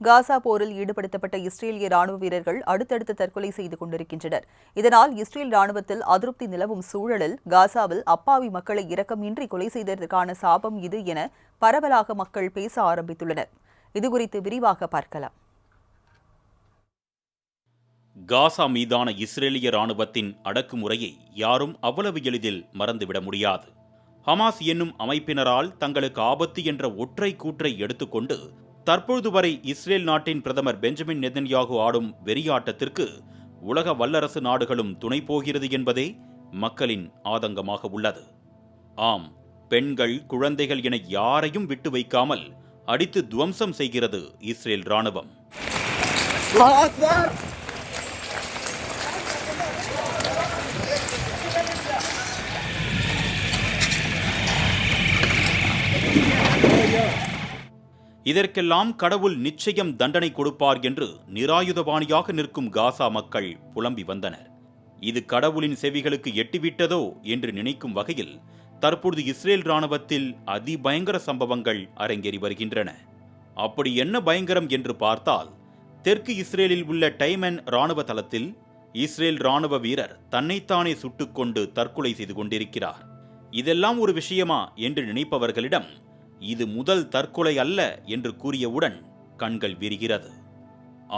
காசா போரில் ஈடுபடுத்தப்பட்ட இஸ்ரேலிய ராணுவ வீரர்கள் அடுத்தடுத்து தற்கொலை செய்து கொண்டிருக்கின்றனர். இதனால் இஸ்ரேல் ராணுவத்தில் அதிருப்தி நிலவும் சூழலில் காசாவில் அப்பாவி மக்களை இரக்கமின்றி கொலை செய்ததற்கான சாபம் இது என பரவலாக மக்கள் பேச ஆரம்பித்துள்ளனர். இதுகுறித்து விரிவாக பார்க்கலாம். காசா மீதான இஸ்ரேலிய ராணுவத்தின் அடக்குமுறையை யாரும் அவ்வளவு எளிதில் மறந்துவிட முடியாது. ஹமாஸ் என்னும் அமைப்பினரால் தங்களுக்கு ஆபத்து என்ற ஒற்றை கூற்றை எடுத்துக்கொண்டு தற்பொழுது வரை இஸ்ரேல் நாட்டின் பிரதமர் பெஞ்சமின் நெதன்யாகு ஆடும் வெறியாட்டத்திற்கு உலக வல்லரசு நாடுகளும் துணை போகிறது என்பதே மக்களின் ஆதங்கமாக உள்ளது. ஆம், பெண்கள், குழந்தைகள் என யாரையும் விட்டு வைக்காமல் அடித்து துவம்சம் செய்கிறது இஸ்ரேல் ராணுவம். இதற்கெல்லாம் கடவுள் நிச்சயம் தண்டனை கொடுப்பார் என்று நிராயுதபாணியாக நிற்கும் காசா மக்கள் புலம்பி வந்தனர். இது கடவுளின் செவிகளுக்கு எட்டிவிட்டதோ என்று நினைக்கும் வகையில் தற்பொழுது இஸ்ரேல் ராணுவத்தில் அதிபயங்கர சம்பவங்கள் அரங்கேறி வருகின்றன. அப்படி என்ன பயங்கரம் என்று பார்த்தால், தெற்கு இஸ்ரேலில் உள்ள டைமன் ராணுவ தளத்தில் இஸ்ரேல் ராணுவ வீரர் தன்னைத்தானே சுட்டுக்கொண்டு தற்கொலை செய்து கொண்டிருக்கிறார். இதெல்லாம் ஒரு விஷயமா என்று நினைப்பவர்களிடம் இது முதல் தற்கொலை அல்ல என்று கூறியவுடன் கண்கள் விரிகிறது.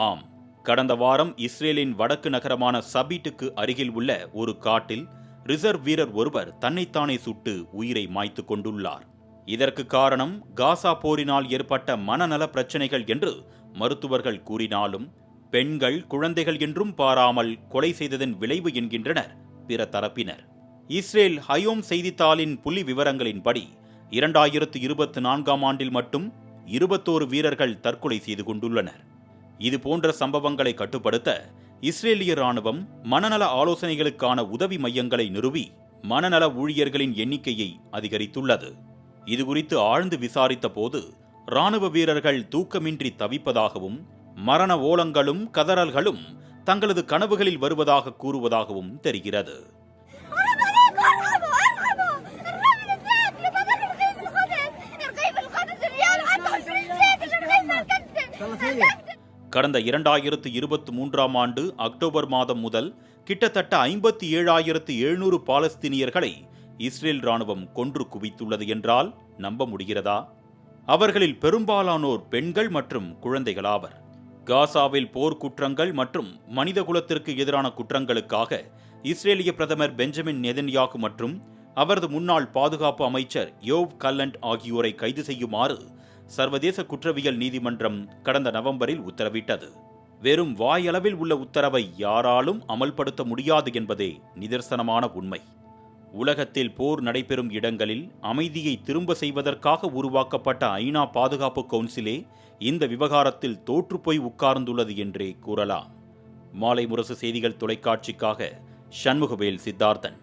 ஆம், கடந்த வாரம் இஸ்ரேலின் வடக்கு நகரமான சபீட்டுக்கு அருகில் உள்ள ஒரு காட்டில் ரிசர்வ் வீரர் ஒருவர் தன்னைத்தானே சுட்டு உயிரை மாய்த்து கொண்டுள்ளார். இதற்கு காரணம் காசா போரினால் ஏற்பட்ட மனநல பிரச்சனைகள் என்று மருத்துவர்கள் கூறினாலும் பெண்கள், குழந்தைகள் என்றும் பாராமல் கொலை செய்ததன் விளைவு என்கின்றனர் பிற தரப்பினர். இஸ்ரேல் ஹயோம் செய்தித்தாளின் புள்ளி விவரங்களின்படி 2024ஆம் ஆண்டில் மட்டும் 21 வீரர்கள் தற்கொலை செய்து கொண்டுள்ளனர். இதுபோன்ற சம்பவங்களை கட்டுப்படுத்த இஸ்ரேலிய ராணுவம் மனநல ஆலோசனைகளுக்கான உதவி மையங்களை நிறுவி மனநல ஊழியர்களின் எண்ணிக்கையை அதிகரித்துள்ளது. இதுகுறித்து ஆழ்ந்து விசாரித்த போது ராணுவ வீரர்கள் தூக்கமின்றி தவிப்பதாகவும் மரண ஓலங்களும் கதறல்களும் தங்களது கனவுகளில் வருவதாக கூறுவதாகவும் தெரிகிறது. கடந்த 2023ஆம் ஆண்டு அக்டோபர் மாதம் முதல் கிட்டத்தட்ட 57,700 பாலஸ்தீனியர்களை இஸ்ரேல் ராணுவம் கொன்று குவித்துள்ளது என்றால் நம்ப முடிகிறதா? அவர்களில் பெரும்பாலானோர் பெண்கள் மற்றும் குழந்தைகளாவர். காசாவில் போர்க்குற்றங்கள் மற்றும் மனிதகுலத்திற்கு எதிரான குற்றங்களுக்காக இஸ்ரேலிய பிரதமர் பெஞ்சமின் நெதன்யாகு மற்றும் அவரது முன்னாள் பாதுகாப்பு அமைச்சர் யோவ் கல்லண்ட் ஆகியோரை கைது செய்யுமாறு சர்வதேச குற்றவியல் நீதிமன்றம் கடந்த நவம்பரில் உத்தரவிட்டது. வெறும் வாயளவில் உள்ள உத்தரவை யாராலும் அமல்படுத்த முடியாது என்பதே நிதர்சனமான உண்மை. உலகத்தில் போர் நடைபெறும் இடங்களில் அமைதியை திரும்ப செய்வதற்காக உருவாக்கப்பட்ட ஐநா பாதுகாப்பு கவுன்சிலே இந்த விவகாரத்தில் தோற்றுப்போய் உட்கார்ந்துள்ளது என்றே கூறலாம். மாலை முரசு செய்திகள் தொலைக்காட்சிக்காக சண்முகவேல் சித்தார்த்தன்.